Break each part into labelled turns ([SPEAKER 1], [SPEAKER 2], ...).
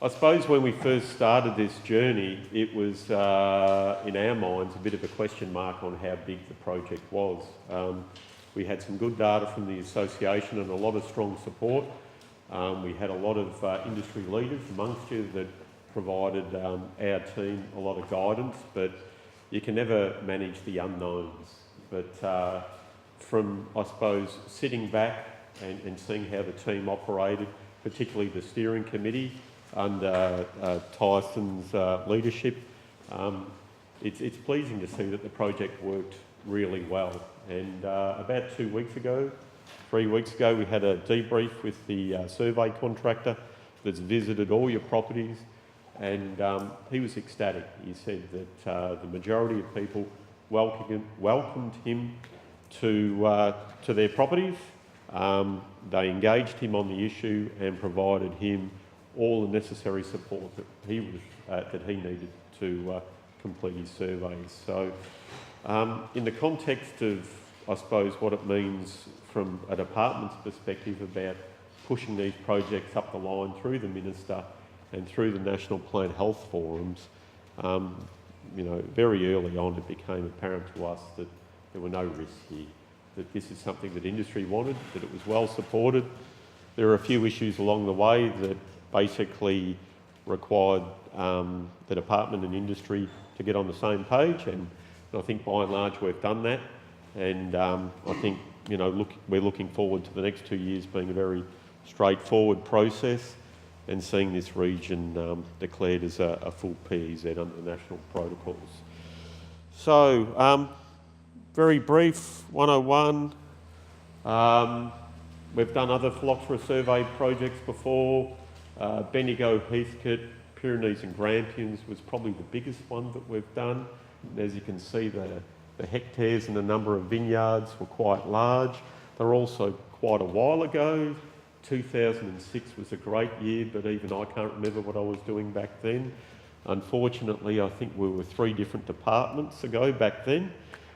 [SPEAKER 1] I suppose when we first started this journey, it was, in our minds, a bit of a question mark on how big the project was. We had some good data from the association and a lot of strong support. We had a lot of industry leaders amongst you that provided our team a lot of guidance, but you can never manage the unknowns. But from, I suppose, sitting back and seeing how the team operated, particularly the steering committee under Tyson's leadership, it's pleasing to see that the project worked really well. And about 3 weeks ago, we had a debrief with the survey contractor that's visited all your properties, and he was ecstatic. He said that the majority of people welcomed him to their properties. They engaged him on the issue and provided him all the necessary support that he needed to complete his surveys. So, in the context of, I suppose, what it means from a department's perspective about pushing these projects up the line through the Minister and through the National Plant Health Forums, very early on it became apparent to us that there were no risks here, that this is something that industry wanted, that it was well supported. There are a few issues along the way that basically required the department and industry to get on the same page, and I think by and large we've done that. And I think we're looking forward to the next 2 years being a very straightforward process and seeing this region declared as a full PEZ under the national protocols. So, very brief 101. We've done other Phylloxera survey projects before. Bendigo, Heathcote, Pyrenees and Grampians was probably the biggest one that we've done. And as you can see, the hectares and the number of vineyards were quite large. They're also quite a while ago. 2006 was a great year, but even I can't remember what I was doing back then. Unfortunately, I think we were 3 different departments ago back then.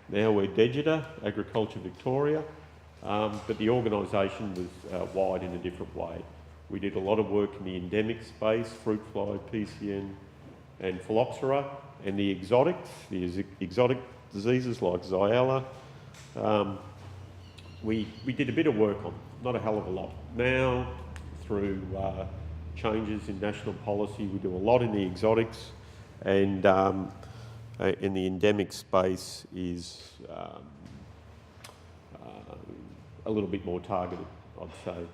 [SPEAKER 1] Now we're DEGITA, Agriculture Victoria, but the organisation was wide in a different way. We did a lot of work in the endemic space, fruit fly, PCN and Phylloxera, and the exotic diseases like Xiala. We did a bit of work on, not a hell of a lot. Now, through changes in national policy, we do a lot in the exotics, and in the endemic space is a little bit more targeted, I'd say.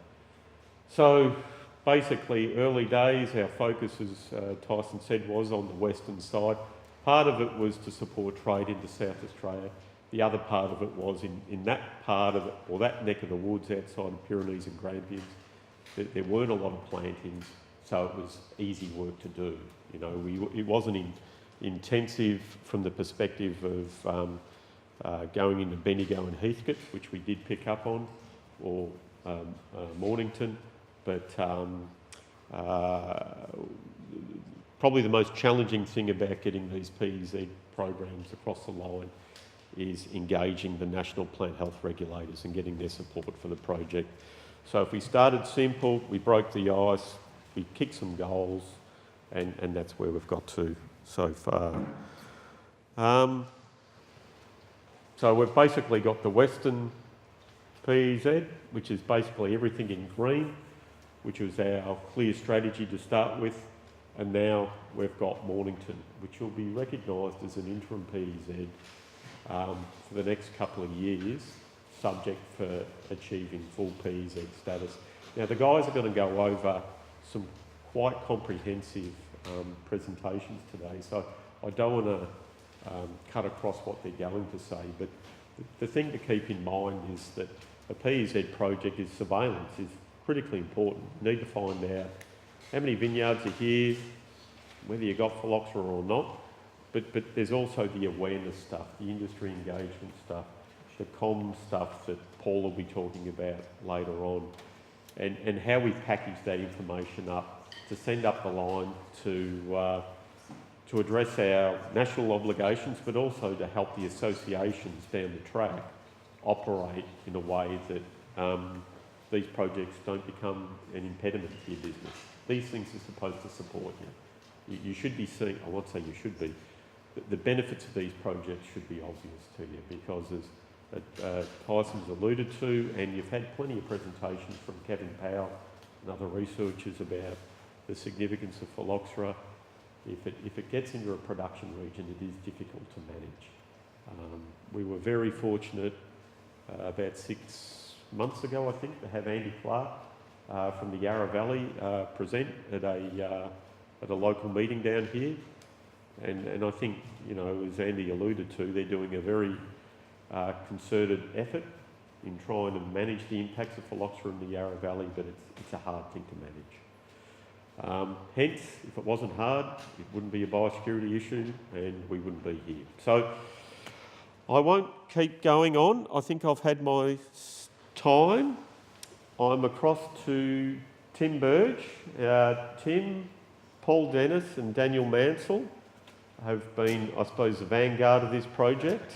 [SPEAKER 1] So basically, early days, our focus, as Tyson said, was on the western side. Part of it was to support trade into South Australia. The other part of it was in that part of it, or that neck of the woods outside of Pyrenees and Grampians, there weren't a lot of plantings, so it was easy work to do. It wasn't intensive from the perspective of going into Bendigo and Heathcote, which we did pick up on, or Mornington, but probably the most challenging thing about getting these PEZ programs across the line is engaging the national plant health regulators and getting their support for the project. So if we started simple, we broke the ice, we kicked some goals, and that's where we've got to so far. So we've basically got the Western PEZ, which is basically everything in green, which was our clear strategy to start with, and now we've got Mornington, which will be recognised as an interim PEZ for the next couple of years, subject for achieving full PEZ status. Now the guys are going to go over some quite comprehensive presentations today, so I don't want to cut across what they're going to say, but the thing to keep in mind is that a PEZ project is surveillance, is critically important. You need to find out how many vineyards are here, whether you've got Phylloxera or not, but there's also the awareness stuff, the industry engagement stuff, the comm stuff that Paul will be talking about later on, and how we package that information up to send up the line to address our national obligations, but also to help the associations down the track operate in a way that these projects don't become an impediment to your business. These things are supposed to support you. You should be seeing, I won't say you should be, the benefits of these projects should be obvious to you, because as Tyson's alluded to, and you've had plenty of presentations from Kevin Powell and other researchers about the significance of phylloxera. If it gets into a production region, it is difficult to manage. We were very fortunate about 6 months ago, I think, to have Andy Clark from the Yarra Valley present at a local meeting down here. And I think, you know, as Andy alluded to, they're doing a very concerted effort in trying to manage the impacts of phylloxera in the Yarra Valley, but it's a hard thing to manage. Hence, if it wasn't hard, it wouldn't be a biosecurity issue and we wouldn't be here. So I won't keep going on. I think I've had my time. I'm across to Tim Burge. Tim, Paul Dennis and Daniel Mansell have been, I suppose, the vanguard of this project.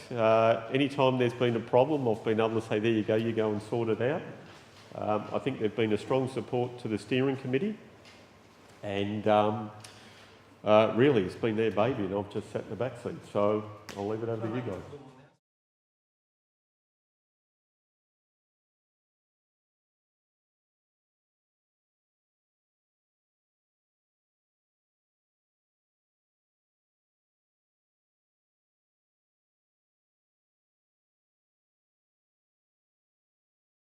[SPEAKER 1] Anytime there's been a problem, I've been able to say, there you go and sort it out. I think they've been a strong support to the steering committee, and really it's been their baby and I've just sat in the back seat. So I'll leave it over to you guys.